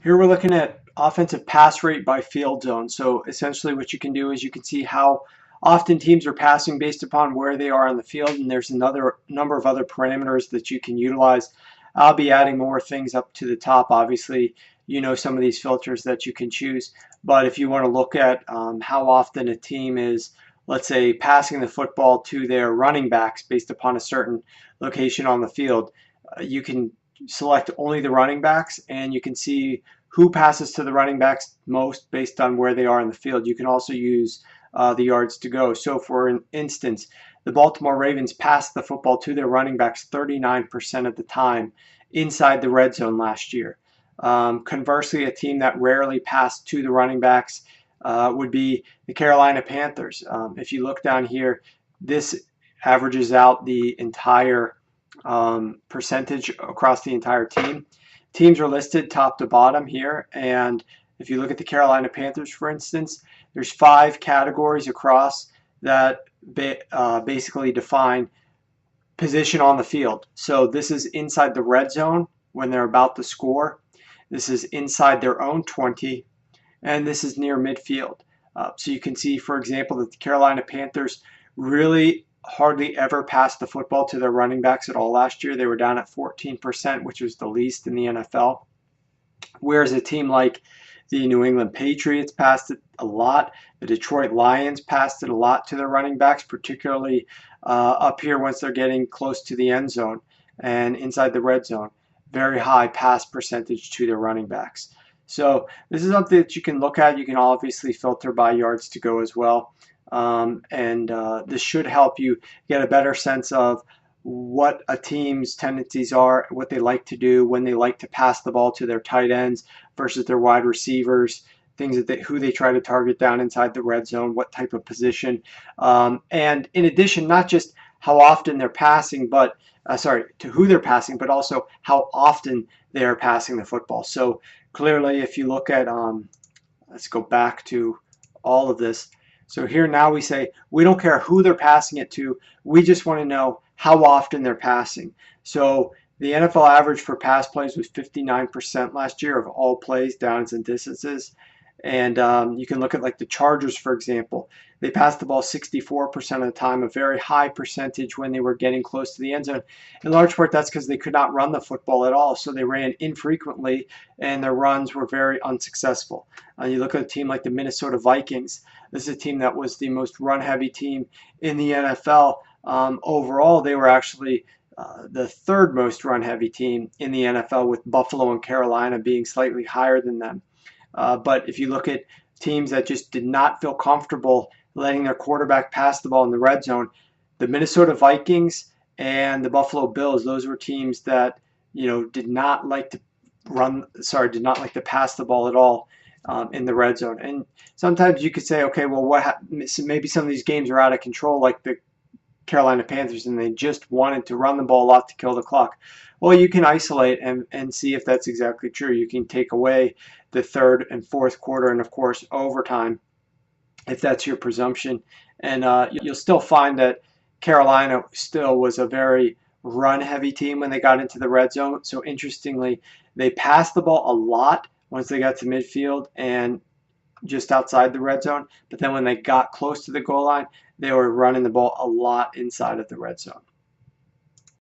Here we're looking at offensive pass rate by field zone. So essentially what you can do is you can see how often teams are passing based upon where they are on the field, and there's another number of other parameters that you can utilize. I'll be adding more things up to the top. Obviously, you know some of these filters that you can choose, but if you want to look at how often a team is, let's say, passing the football to their running backs based upon a certain location on the field, you can select only the running backs, and you can see who passes to the running backs most based on where they are in the field. You can also use the yards to go. So for instance, the Baltimore Ravens passed the football to their running backs 39% of the time inside the red zone last year. Conversely, a team that rarely passed to the running backs would be the Carolina Panthers. If you look down here, this averages out the entire percentage across the entire team. Teams are listed top to bottom here, and if you look at the Carolina Panthers, for instance, there's 5 categories across that basically define position on the field. So this is inside the red zone when they're about to score. This is inside their own 20, and this is near midfield. So you can see, for example, that the Carolina Panthers really hardly ever passed the football to their running backs at all last year. They were down at 14%, which was the least in the NFL. Whereas a team like the New England Patriots passed it a lot. The Detroit Lions passed it a lot to their running backs, particularly up here once they're getting close to the end zone and inside the red zone. Very high pass percentage to their running backs. So this is something that you can look at. You can obviously filter by yards to go as well. This should help you get a better sense of what a team's tendencies are, what they like to do, when they like to pass the ball to their tight ends versus their wide receivers, things that who they try to target down inside the red zone, what type of position. And in addition, not just how often they're passing, but to who they're passing, but also how often they are passing the football. So clearly, if you look at, let's go back to all of this. So here now we say we don't care who they're passing it to. We just want to know how often they're passing. So the NFL average for pass plays was 59% last year of all plays, downs, and distances. And you can look at like the Chargers, for example. They passed the ball 64% of the time, a very high percentage when they were getting close to the end zone. In large part, that's because they could not run the football at all. So they ran infrequently, and their runs were very unsuccessful. You look at a team like the Minnesota Vikings. This is a team that was the most run-heavy team in the NFL. Overall, they were actually the third most run-heavy team in the NFL, with Buffalo and Carolina being slightly higher than them. But if you look at teams that just did not feel comfortable letting their quarterback pass the ball in the red zone, the Minnesota Vikings and the Buffalo Bills, those were teams that did not like to pass the ball at all in the red zone. And sometimes you could say, okay, well, maybe some of these games are out of control, like the Carolina Panthers, and they just wanted to run the ball a lot to kill the clock. Well, you can isolate and see if that's exactly true. You can take away the third and fourth quarter and, of course, overtime, if that's your presumption. And you'll still find that Carolina still was a very run-heavy team when they got into the red zone. So interestingly, they passed the ball a lot once they got to midfield and just outside the red zone. But then when they got close to the goal line, they were running the ball a lot inside of the red zone.